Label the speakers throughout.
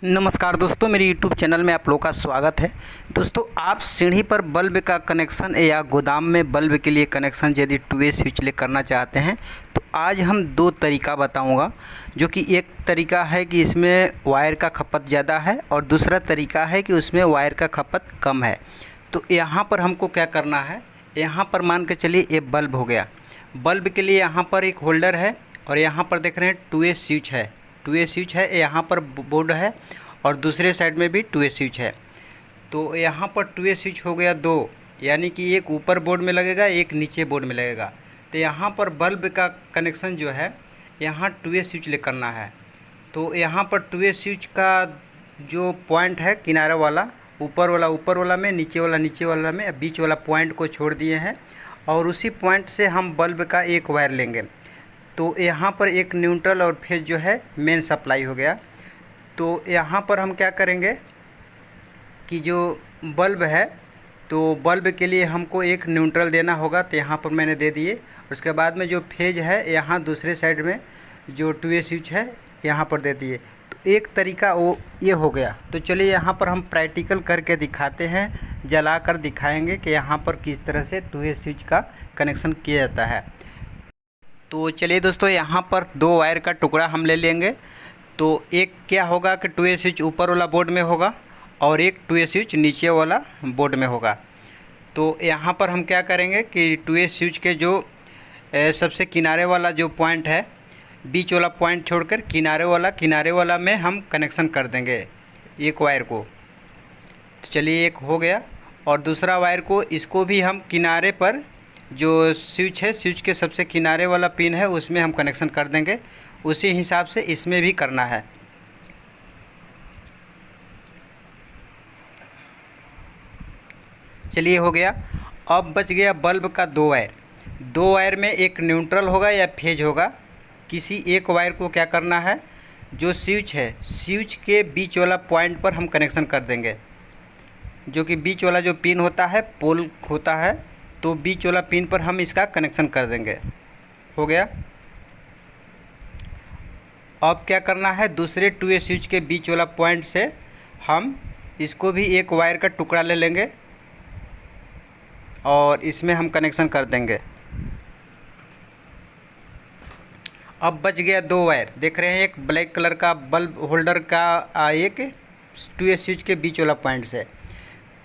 Speaker 1: नमस्कार दोस्तों, मेरे YouTube चैनल में आप लोगों का स्वागत है। दोस्तों, आप सीढ़ी पर बल्ब का कनेक्शन या गोदाम में बल्ब के लिए कनेक्शन यदि 2 वे स्विच ले करना चाहते हैं तो आज हम दो तरीका बताऊंगा। जो कि एक तरीका है कि इसमें वायर का खपत ज़्यादा है और दूसरा तरीका है कि उसमें वायर का खपत कम है। तो यहाँ पर हमको क्या करना है, यहाँ पर मान के चलिए ये बल्ब हो गया। बल्ब के लिए यहाँ पर एक होल्डर है और यहाँ पर देख रहे हैं 2 वे स्विच है। 2 वे स्विच है, यहाँ पर बोर्ड है और दूसरे साइड में भी 2 वे स्विच है। तो यहाँ पर 2 वे स्विच हो गया दो, यानी कि एक ऊपर बोर्ड में लगेगा, एक नीचे बोर्ड में लगेगा। तो यहाँ पर बल्ब का कनेक्शन जो है यहाँ 2 वे स्विच ले करना है। तो यहाँ पर 2 वे स्विच का जो पॉइंट है किनारा वाला, ऊपर वाला में, नीचे वाला में, बीच वाला पॉइंट को छोड़ दिए हैं और उसी पॉइंट से हम बल्ब का एक वायर लेंगे। तो यहाँ पर एक न्यूट्रल और फेज जो है मेन सप्लाई हो गया। तो यहाँ पर हम क्या करेंगे कि जो बल्ब है तो बल्ब के लिए हमको एक न्यूट्रल देना होगा। तो यहाँ पर मैंने दे दिए। उसके बाद में जो फेज है यहाँ दूसरे साइड में जो 2 वे स्विच है यहाँ पर दे दिए। तो एक तरीका वो ये हो गया। तो चलिए यहाँ पर हम प्रैक्टिकल करके दिखाते हैं, जला कर दिखाएँगे कि यहाँ पर किस तरह से 2 वे स्विच का कनेक्शन किया जाता है। तो चलिए दोस्तों, यहाँ पर 2 वायर का टुकड़ा हम ले लेंगे। तो एक क्या होगा कि 2 वे स्विच ऊपर वाला बोर्ड में होगा और एक 2 वे स्विच नीचे वाला बोर्ड में होगा। तो यहाँ पर हम क्या करेंगे कि 2 वे स्विच के जो सबसे किनारे वाला जो पॉइंट है, बीच वाला पॉइंट छोड़कर किनारे वाला में हम कनेक्शन कर देंगे एक वायर को। तो चलिए एक हो गया और दूसरा वायर को, इसको भी हम किनारे पर जो स्विच है, स्विच के सबसे किनारे वाला पिन है उसमें हम कनेक्शन कर देंगे। उसी हिसाब से इसमें भी करना है। चलिए हो गया। अब बच गया बल्ब का 2 वायर। 2 वायर में एक न्यूट्रल होगा या फेज होगा। किसी एक वायर को क्या करना है, जो स्विच है स्विच के बीच वाला पॉइंट पर हम कनेक्शन कर देंगे। जो कि बीच वाला जो पिन होता है, पोल होता है, तो बीच वाला पिन पर हम इसका कनेक्शन कर देंगे। हो गया। अब क्या करना है, दूसरे 2 वे स्विच के बीच वाला पॉइंट से हम इसको भी एक वायर का टुकड़ा ले लेंगे और इसमें हम कनेक्शन कर देंगे। अब बच गया 2 वायर। देख रहे हैं, एक ब्लैक कलर का बल्ब होल्डर का एक 2 वे स्विच के बीच वाला पॉइंट से।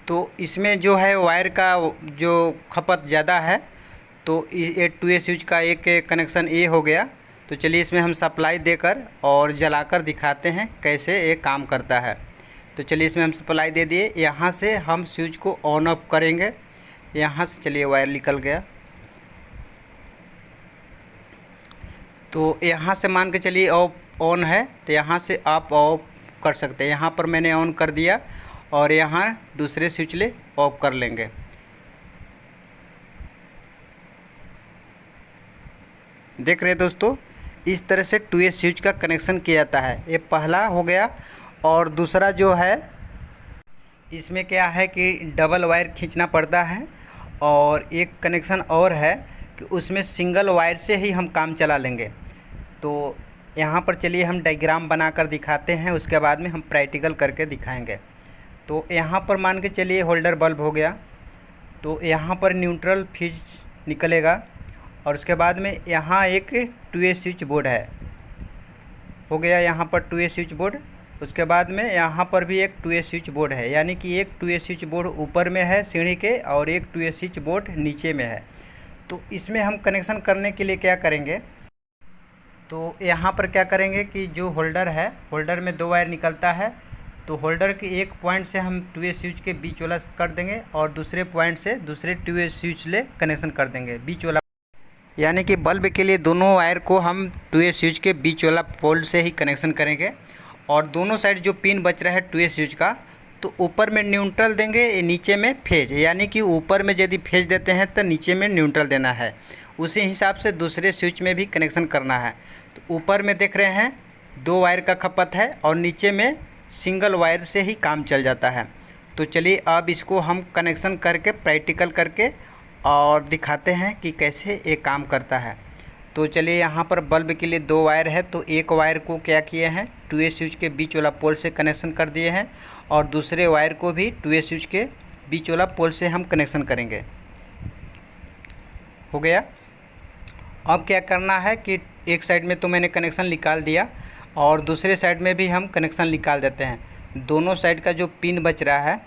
Speaker 1: तो इसमें जो है वायर का जो खपत ज़्यादा है, तो ये 2 वे स्विच का एक कनेक्शन ये हो गया। तो चलिए इसमें हम सप्लाई देकर और जलाकर दिखाते हैं कैसे ये काम करता है। तो चलिए इसमें हम सप्लाई दे दिए। यहाँ से हम स्विच को ऑन ऑफ करेंगे। यहाँ से चलिए वायर निकल गया। तो यहाँ से मान के चलिए ऑफ ऑन है, तो यहाँ से आप ऑफ कर सकते हैं। यहाँ पर मैंने ऑन कर दिया और यहाँ दूसरे स्विच ले ऑफ कर लेंगे। देख रहे हैं दोस्तों, इस तरह से 2 वे स्विच का कनेक्शन किया जाता है। ये पहला हो गया। और दूसरा जो है, इसमें क्या है कि डबल वायर खींचना पड़ता है। और एक कनेक्शन और है कि उसमें सिंगल वायर से ही हम काम चला लेंगे। तो यहाँ पर चलिए हम डायग्राम बनाकर दिखाते हैं, उसके बाद में हम प्रैक्टिकल करके दिखाएंगे। तो यहाँ पर मान के चलिए होल्डर बल्ब हो गया। तो यहाँ पर न्यूट्रल फ्यूज निकलेगा और उसके बाद में यहाँ एक 2 वे स्विच बोर्ड है। हो गया यहाँ पर 2 वे स्विच बोर्ड। उसके बाद में यहाँ पर भी एक 2 वे स्विच बोर्ड है, यानी कि एक 2 वे स्विच बोर्ड ऊपर में है सीढ़ी के और एक 2 वे स्विच बोर्ड नीचे में है। तो इसमें हम कनेक्शन करने के लिए क्या करेंगे, तो यहाँ पर क्या करेंगे कि जो होल्डर है, होल्डर में 2 वायर निकलता है। तो होल्डर के एक पॉइंट से हम 2 वे स्विच के बीच वाला कर देंगे और दूसरे पॉइंट से दूसरे 2 वे स्विच ले कनेक्शन कर देंगे बीच वाला। यानी कि बल्ब के लिए दोनों वायर को हम 2 वे स्विच के बीच वाला पोल से ही कनेक्शन करेंगे। और दोनों साइड जो पिन बच रहा है 2 वे स्विच का, तो ऊपर में न्यूट्रल देंगे, नीचे में फेज। यानी कि ऊपर में यदि फेज देते हैं तो नीचे में न्यूट्रल देना है। उसी हिसाब से दूसरे स्विच में भी कनेक्शन करना है। तो ऊपर में देख रहे हैं 2 वायर का खपत है और नीचे में सिंगल वायर से ही काम चल जाता है। तो चलिए अब इसको हम कनेक्शन करके प्रैक्टिकल करके और दिखाते हैं कि कैसे ये काम करता है। तो चलिए यहाँ पर बल्ब के लिए 2 वायर है, तो एक वायर को क्या किए हैं 2A स्विच के बीच वाला पोल से कनेक्शन कर दिए हैं और दूसरे वायर को भी 2A स्विच के बीच वाला पोल से हम कनेक्शन करेंगे। हो गया। अब क्या करना है कि एक साइड में तो मैंने कनेक्शन निकाल दिया और दूसरे साइड में भी हम कनेक्शन निकाल देते हैं। दोनों साइड का जो पिन बच रहा है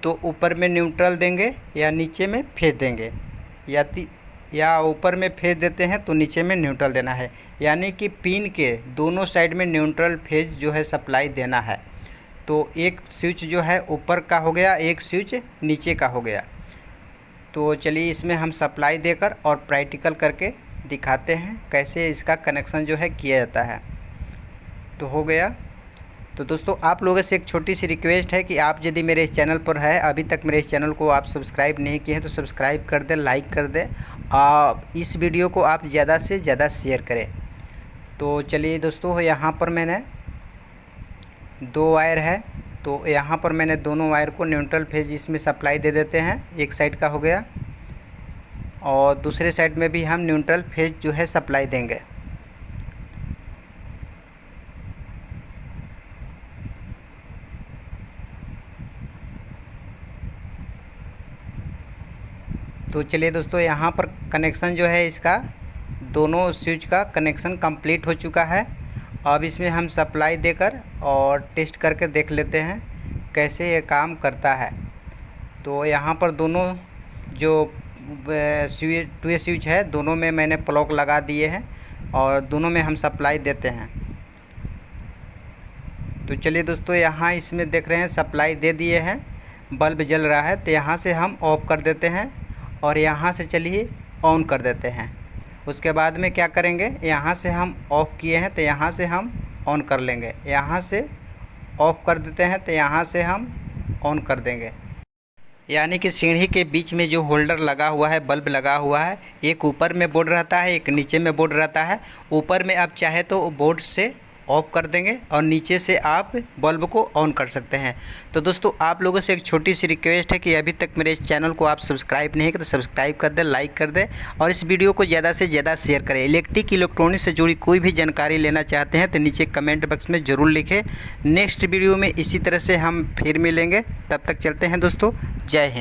Speaker 1: तो ऊपर में न्यूट्रल देंगे या नीचे में फेज देंगे, या ऊपर में फेज देते हैं तो नीचे में न्यूट्रल देना है। यानी कि पिन के दोनों साइड में न्यूट्रल फेज जो है सप्लाई देना है। तो एक स्विच जो है ऊपर का हो गया, एक स्विच नीचे का हो गया। तो चलिए इसमें हम सप्लाई देकर और प्रैक्टिकल करके दिखाते हैं कैसे इसका कनेक्शन जो है किया जाता है। तो हो गया। तो दोस्तों आप लोगों से एक छोटी सी रिक्वेस्ट है कि आप यदि मेरे इस चैनल पर है, अभी तक मेरे इस चैनल को आप सब्सक्राइब नहीं किए हैं तो सब्सक्राइब कर दें, लाइक कर दें और इस वीडियो को आप ज़्यादा से ज़्यादा शेयर करें। तो चलिए दोस्तों, यहाँ पर मैंने 2 वायर है तो यहाँ पर मैंने दोनों वायर को न्यूट्रल फेज इसमें सप्लाई दे देते हैं। एक साइड का हो गया और दूसरे साइड में भी हम न्यूट्रल फेज जो है सप्लाई देंगे। तो चलिए दोस्तों, यहाँ पर कनेक्शन जो है इसका दोनों स्विच का कनेक्शन कंप्लीट हो चुका है। अब इसमें हम सप्लाई देकर और टेस्ट करके देख लेते हैं कैसे ये काम करता है। तो यहाँ पर दोनों जो 2A स्विच है दोनों में मैंने प्लग लगा दिए हैं और दोनों में हम सप्लाई देते हैं। तो चलिए दोस्तों, यहाँ इसमें देख रहे हैं सप्लाई दे दिए हैं, बल्ब जल रहा है। तो यहाँ से हम ऑफ कर देते हैं और यहाँ से चलिए ऑन कर देते हैं। उसके बाद में क्या करेंगे, यहाँ से हम ऑफ़ किए हैं तो यहाँ से हम ऑन कर लेंगे, यहाँ से ऑफ़ कर देते हैं तो यहाँ से हम ऑन कर देंगे। यानी कि सीढ़ी के बीच में जो होल्डर लगा हुआ है, बल्ब लगा हुआ है, एक ऊपर में बोर्ड रहता है, एक नीचे में बोर्ड रहता है। ऊपर में आप चाहे तो बोर्ड से ऑफ कर देंगे और नीचे से आप बल्ब को ऑन कर सकते हैं। तो दोस्तों आप लोगों से एक छोटी सी रिक्वेस्ट है कि अभी तक मेरे इस चैनल को आप सब्सक्राइब नहीं किए तो सब्सक्राइब कर दें, लाइक कर दें और इस वीडियो को ज़्यादा से ज़्यादा शेयर करें। इलेक्ट्रॉनिक से जुड़ी कोई भी जानकारी लेना चाहते हैं तो नीचे कमेंट बॉक्स में ज़रूर लिखें। नेक्स्ट वीडियो में इसी तरह से हम फिर मिलेंगे, तब तक चलते हैं दोस्तों। जय हिंद।